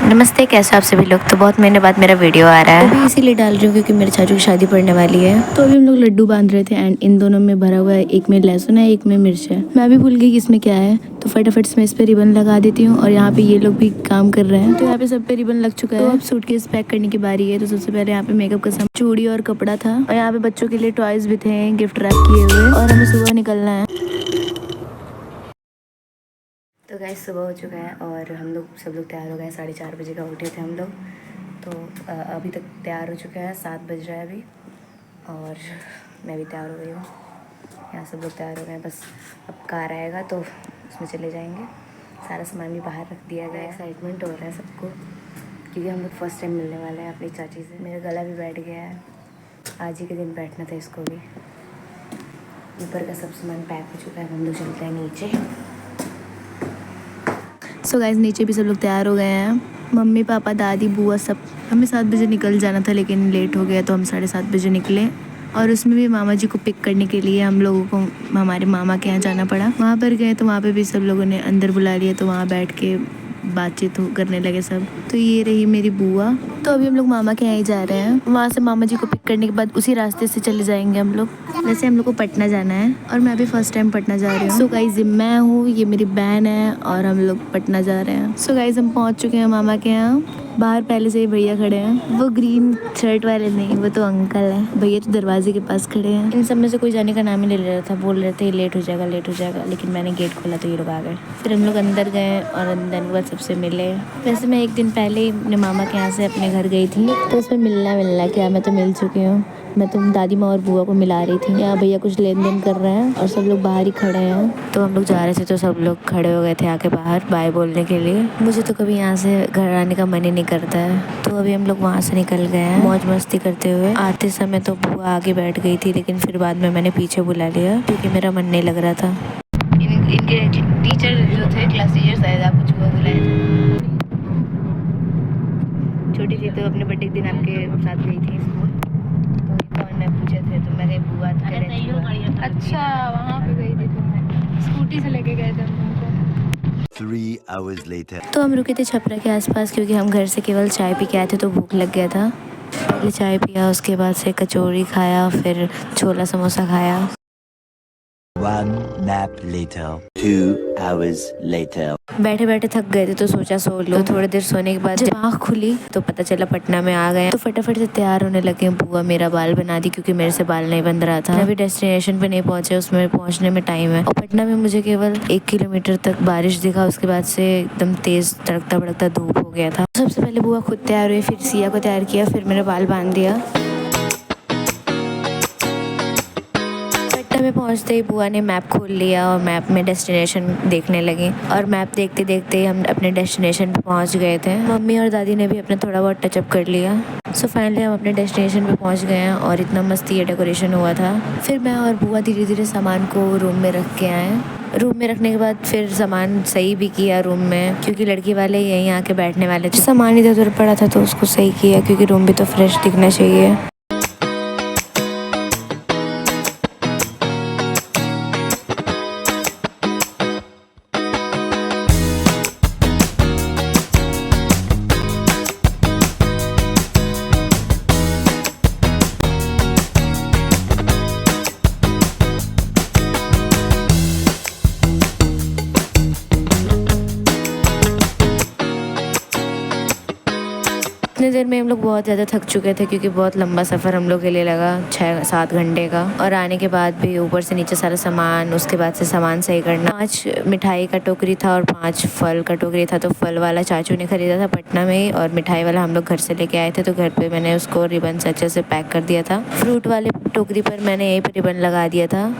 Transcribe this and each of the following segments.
नमस्ते, कैसे हो आप सभी लोग। तो बहुत महीने बाद मेरा वीडियो आ रहा है, तो भी इसीलिए डाल रही हूँ क्योंकि मेरे चाचू की शादी पड़ने वाली है। तो अभी हम लोग लड्डू बांध रहे थे एंड इन दोनों में भरा हुआ है, एक में लहसुन है, एक में मिर्च है। मैं भी भूल गई कि इसमें क्या है, तो फटाफट से मैं इस पे रिबन लगा देती हूँ। और यहाँ पे ये लोग भी काम कर रहे हैं, तो यहाँ पे सब पे रिबन लग चुका है। तो अब सूटकेस पैक करने की बारी है। तो सबसे पहले यहाँ पे मेकअप का सामान, चूड़ी और कपड़ा था, और यहाँ पे बच्चों के लिए टॉयज भी थे गिफ्ट रैप किए हुए, और हमें सुबह निकलना है। तो गाइस सुबह हो चुका है और हम लोग सब लोग तैयार हो गए। 4:30 बजे का उठे थे हम लोग। तो अभी तक तैयार हो चुका है, 7 बज रहा है अभी, और मैं भी तैयार हो गई हूँ। यहाँ सब लोग तैयार हो गए हैं, बस अब कार आएगा तो उसमें चले जाएंगे। सारा सामान भी बाहर रख दिया गया है। एक्साइटमेंट हो रहा है सबको क्योंकि हम लोग फर्स्ट टाइम मिलने वाले हैं अपनी चाची से। मेरा गला भी बैठ गया है, आज ही के दिन बैठना था इसको भी। ऊपर का सब सामान पैक हो चुका है, हम लोग चलते हैं नीचे। सो गाइस नीचे भी सब लोग तैयार हो गए हैं, मम्मी पापा दादी बुआ सब। हमें 7 बजे निकल जाना था लेकिन लेट हो गया, तो हम 7:30 बजे निकले। और उसमें भी मामा जी को पिक करने के लिए हम लोगों को हमारे मामा के यहाँ जाना पड़ा। वहाँ पर गए तो वहाँ पे भी सब लोगों ने अंदर बुला लिया, तो वहाँ बैठ के बातचीत करने लगे सब। तो ये रही मेरी बुआ। तो अभी हम लोग मामा के यहाँ ही जा रहे हैं। वहाँ से मामा जी को पिक करने के बाद उसी रास्ते से चले जाएंगे हम लोग। वैसे हम लोग को पटना जाना है और मैं भी फर्स्ट टाइम पटना जा रही हूँ। सो गाइज मैं हूँ, ये मेरी बहन है और हम लोग पटना जा रहे हैं। सो गाइज हम पहुँच चुके हैं मामा के यहाँ। बाहर पहले से ही भैया खड़े हैं, वो ग्रीन शर्ट वाले नहीं, वो तो अंकल है। भैया तो दरवाजे के पास खड़े हैं। इन सब में से कोई जाने का नाम ही ले रहा था, बोल रहे थे लेट हो जाएगा लेट हो जाएगा, लेकिन मैंने गेट खोला तो ये लोग आ गए। फिर हम लोग अंदर गए और अंदर के बाद सबसे मिले। वैसे मैं एक दिन पहले ही अपने मामा के यहाँ से अपने घर गई थी, तो उसमें मिलना क्या, मैं तो मिल चुकी हूँ। मैं तो दादी माँ और बुआ को मिला रही थी। यहाँ भैया कुछ लेन देन कर रहे हैं और सब लोग बाहर ही खड़े हैं। तो हम लोग जा रहे थे तो सब लोग खड़े हो गए थे आके बाहर बाय बोलने के लिए। मुझे तो कभी यहाँ से घर आने का मन ही नहीं करता है। तो अभी हम लोग वहाँ से निकल गए हैं मौज मस्ती करते हुए। आते समय तो बुआ आगे बैठ गई थी, लेकिन फिर बाद में मैंने पीछे बुला लिया क्योंकि मेरा मन नहीं लग रहा था। इनके टीचर जो थे, क्लास टीचर शायद आपको छुआ बुलाए थे। छोटी थी तो अपने बर्थडे के दिन आपके साथ गई थी स्कूल, तो उन्होंने पूछे थे तो मैंने बुआ तो कह रहे थे। अच्छा वहाँ पे गई थी तुम, स्कूटी से लेके गए थे हम तुमको। 3 hours later. तो हम रुके थे छपरा के आसपास क्योंकि हम घर से केवल चाय पी के आए थे, तो भूख लग गया था। पहले चाय पिया, उसके बाद से कचौड़ी खाया, फिर छोला समोसा खाया। 1 nap later. 2 hours later. बैठे बैठे थक गए थे तो सोचा सो लो। तो थोड़ी देर सोने के बाद जब आँख खुली तो पता चला पटना में आ गए। तो फटाफट से तैयार होने लगे। बुआ मेरा बाल बना दी क्योंकि मेरे से बाल नहीं बन रहा था। अभी डेस्टिनेशन पे नहीं पहुंचे, उसमें पहुंचने में टाइम है। और पटना में मुझे केवल 1 किलोमीटर तक बारिश दिखा, उसके बाद से एकदम तेज तड़कता भड़कता धूप हो गया था। सबसे पहले बुआ खुद तैयार हुई, फिर सिया को तैयार किया, फिर मेरे बाल बांध दिया। में पहुंचते ही बुआ ने मैप खोल लिया और मैप में डेस्टिनेशन देखने लगी। और मैप देखते देखते हम अपने डेस्टिनेशन पे पहुंच गए थे। मम्मी और दादी ने भी अपना थोड़ा बहुत टचअप कर लिया। सो फाइनली हम अपने डेस्टिनेशन पे पहुंच गए हैं और इतना मस्त ये डेकोरेशन हुआ था। फिर मैं और बुआ धीरे धीरे सामान को रूम में रख के आए। रूम में रखने के बाद फिर सामान सही भी किया रूम में, क्योंकि लड़की वाले यहीं आके बैठने वाले थे। सामान इधर उधर पड़ा था तो उसको सही किया क्योंकि रूम भी तो फ्रेश दिखना चाहिए। इतने देर में हम लोग बहुत ज़्यादा थक चुके थे क्योंकि बहुत लंबा सफ़र हम लोग के लिए लगा, 6-7 घंटे का। और आने के बाद भी ऊपर से नीचे सारा सामान, उसके बाद से सामान सही करना। 5 मिठाई का टोकरी था और 5 फल का टोकरी था। तो फल वाला चाचू ने ख़रीदा था पटना में ही, और मिठाई वाला हम लोग घर से लेके आए थे। तो घर पर मैंने उसको रिबन से अच्छे से पैक कर दिया था। फ्रूट वाले टोकरी पर मैंने यहीं पर रिबन लगा दिया था।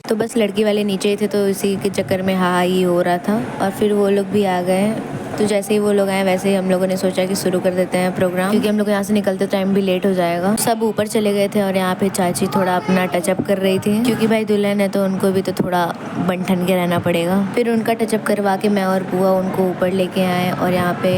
तो बस लड़की वाले नीचे ही थे तो इसी के चक्कर में हाँ ही हो रहा था। और फिर वो लोग भी आ गए। तो जैसे ही वो लोग आए वैसे ही हम लोगों ने सोचा कि शुरू कर देते हैं प्रोग्राम, क्योंकि हम लोग यहाँ से निकलते टाइम भी लेट हो जाएगा। सब ऊपर चले गए थे और यहाँ पे चाची थोड़ा अपना टचअप कर रही थी, क्योंकि भाई दुल्हन है तो उनको भी तो थोड़ा बन ठन के रहना पड़ेगा। फिर उनका टचअप करवा के मैं और बुआ उनको ऊपर लेके आए। और यहाँ पे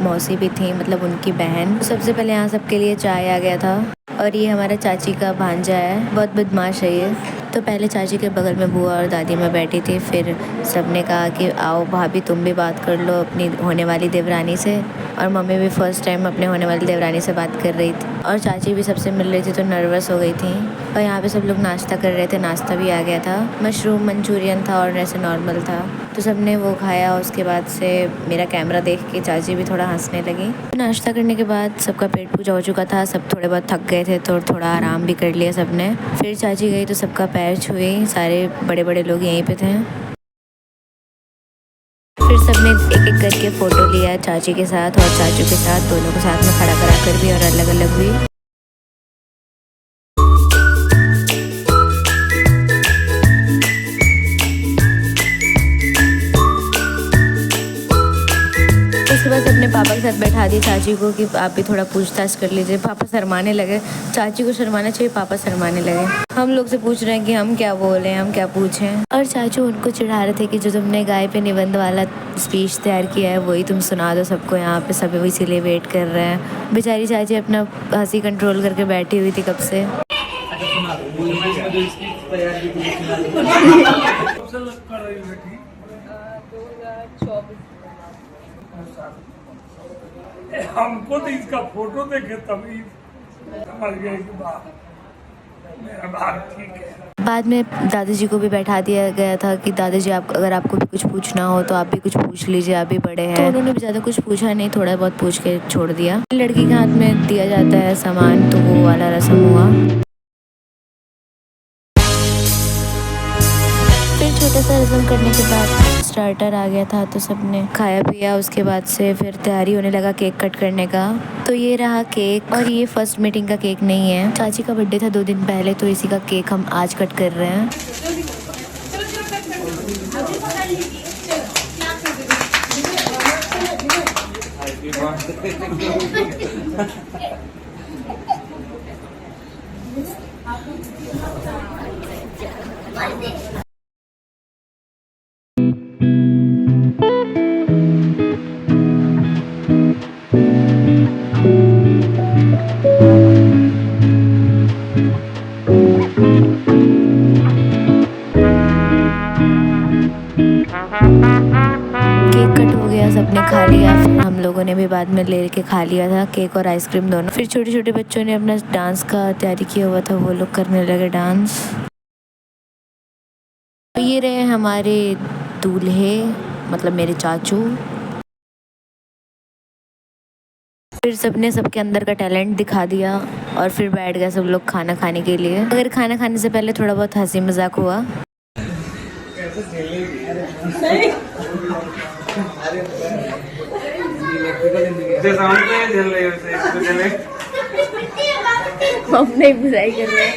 मौसी भी थी, मतलब उनकी बहन। सबसे पहले यहाँ सबके लिए चाय आ गया था। और ये हमारा चाची का भांजा है, बहुत बदमाश है ये। तो पहले चाची के बगल में बुआ और दादी माँ बैठी थी, फिर सबने कहा कि आओ भाभी तुम भी बात कर लो अपनी होने वाली देवरानी से। और मम्मी भी फर्स्ट टाइम अपने होने वाली देवरानी से बात कर रही थी और चाची भी सबसे मिल रही थी तो नर्वस हो गई थी। और यहाँ पे सब लोग नाश्ता कर रहे थे, नाश्ता भी आ गया था, मशरूम मंचूरियन था और ऐसे नॉर्मल था। तो सबने वो खाया। उसके बाद से मेरा कैमरा देख के चाची भी थोड़ा हंसने लगी। नाश्ता करने के बाद सबका पेट पूजा हो चुका था, सब थोड़े बहुत थक गए थे तो थोड़ा आराम भी कर लिया सबने। फिर चाची गई तो सबका पैर छुए, सारे बड़े बड़े लोग यहीं पे थे। फिर सबने एक एक करके फ़ोटो लिया चाची के साथ और चाचू के साथ, दोनों को साथ में खड़ा करा कर भी और अलग अलग भी। उसके बाद अपने पापा के साथ बैठा दी चाची को कि आप भी थोड़ा पूछताछ कर लीजिए। पापा शर्माने लगे, चाची को शर्माना चाहिए, पापा शर्माने लगे। हम लोग से पूछ रहे हैं कि हम क्या बोलें, हम क्या पूछें। और चाचू उनको चिढ़ा रहे थे कि जो तुमने गाय पे निबंध वाला स्पीच तैयार किया है वही तुम सुना दो सबको, यहाँ पे सभी इसीलिए वेट कर रहे हैं। बेचारी चाची अपना हंसी कंट्रोल करके बैठी हुई थी कब से। हमको तो इसका फोटो देखे तभी समझ गए कि मेरा बात ठीक है। बाद में दादाजी को भी बैठा दिया गया था कि दादाजी आप अगर आपको भी कुछ पूछना हो तो आप भी कुछ पूछ लीजिए, आप भी बड़े हैं। तो उन्होंने भी ज़्यादा कुछ पूछा नहीं, थोड़ा बहुत पूछ के छोड़ दिया। लड़की के हाथ में दिया जाता है सामान, तो वो वाला रस्म हुआ। फिर छोटा सा रस्म करने के बाद स्टार्टर आ गया था तो सबने खाया पिया। उसके बाद से फिर तैयारी होने लगा केक कट करने का। तो ये रहा केक, और ये फर्स्ट मीटिंग का केक नहीं है, चाची का बर्थडे था 2 दिन पहले, तो इसी का केक हम आज कट कर रहे हैं। केक कट हो गया, सबने खा लिया। फिर हम लोगों ने भी बाद में ले के खा लिया था केक और आइसक्रीम दोनों। फिर छोटे छोटे बच्चों ने अपना डांस का तैयारी किया हुआ था, वो लोग करने लगे डांस। तो ये रहे हमारे दूल्हे, मतलब मेरे चाचू। फिर सबने सबके अंदर का टैलेंट दिखा दिया और फिर बैठ गए सब लोग खाना खाने के लिए। अगर खाना खाने से पहले थोड़ा बहुत हंसी मजाक हुआ। हम नहीं बुराई कर रहे हैं।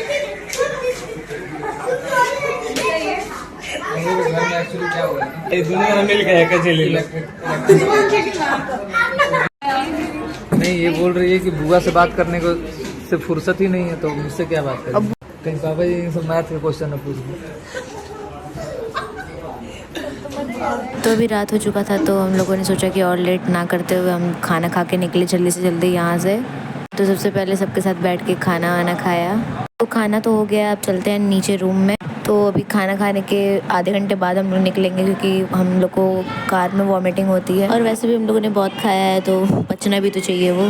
दुनिया मिल गया नहीं, ये बोल रही है कि बुआ से बात करने को से फुर्सत ही नहीं है, तो मुझसे क्या बात करें। कहीं पापा जी से मैथ के क्वेश्चन न पूछ लो। तो अभी रात हो चुका था तो हम लोगों ने सोचा कि और लेट ना करते हुए हम खाना खा के निकले जल्दी से जल्दी यहाँ से। तो सबसे पहले सबके साथ बैठ के खाना वाना खाया। तो खाना तो हो गया, अब चलते हैं नीचे रूम में। तो अभी खाना खाने के आधे घंटे बाद हम लोग निकलेंगे क्योंकि हम लोग को कार में वॉमिटिंग होती है और वैसे भी हम लोगों ने बहुत खाया है तो बचना भी तो चाहिए वो।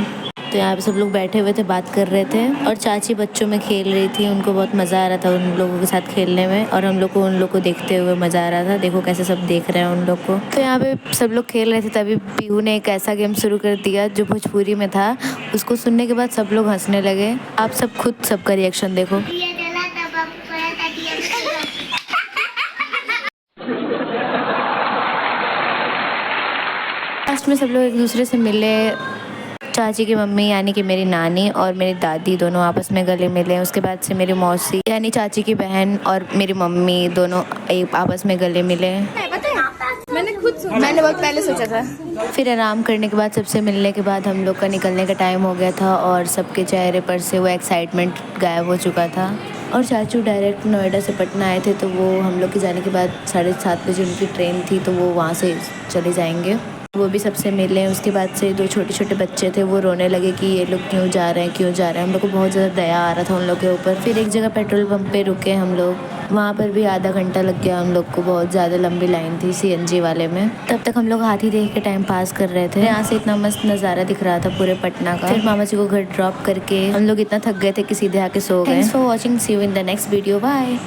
तो यहाँ पे सब लोग बैठे हुए थे, बात कर रहे थे और चाची बच्चों में खेल रही थी। उनको बहुत मज़ा आ रहा था उन लोगों के साथ खेलने में और हम लोग को उन लोग को देखते हुए मज़ा आ रहा था। देखो कैसे सब देख रहे हैं उन लोग को। तो यहाँ पे सब लोग खेल रहे थे, तभी पीहू ने एक ऐसा गेम शुरू कर दिया जो भोजपुरी में था। उसको सुनने के बाद सब लोग हंसने लगे। आप सब खुद सबका रिएक्शन देखो। लास्ट में सब लोग एक दूसरे से मिले। चाची की मम्मी यानी कि मेरी नानी और मेरी दादी दोनों आपस में गले मिले। उसके बाद से मेरी मौसी यानी चाची की बहन और मेरी मम्मी दोनों एक आपस में गले मिले। मैंने बहुत पहले सोचा था। फिर आराम करने के बाद सबसे मिलने के बाद हम लोग का निकलने का टाइम हो गया था और सबके चेहरे पर से वो एक्साइटमेंट गायब हो चुका था। और चाचू डायरेक्ट नोएडा से पटना आए थे तो वो हम लोग के जाने के बाद 7:30 बजे उनकी ट्रेन थी तो वो वहाँ से चले जाएंगे। वो भी सबसे मिले। उसके बाद से 2 छोटे छोटे बच्चे थे, वो रोने लगे कि ये लोग क्यों जा रहे हैं, क्यों जा रहे हैं। हम लोग को बहुत ज़्यादा दया आ रहा था उन लोग के ऊपर। फिर एक जगह पेट्रोल पंप पे रुके हम लोग, वहाँ पर भी आधा घंटा लग गया हम लोग को। बहुत ज़्यादा लंबी लाइन थी CNG वाले में। तब तक हम लोग हाथी देख के टाइम पास कर रहे थे। यहाँ से इतना मस्त नज़ारा दिख रहा था पूरे पटना का। फिर मामा जी को घर ड्रॉप करके हम लोग इतना थक गए थे कि सीधे आके सो गए। Thanks for watching, see you in the next video, bye.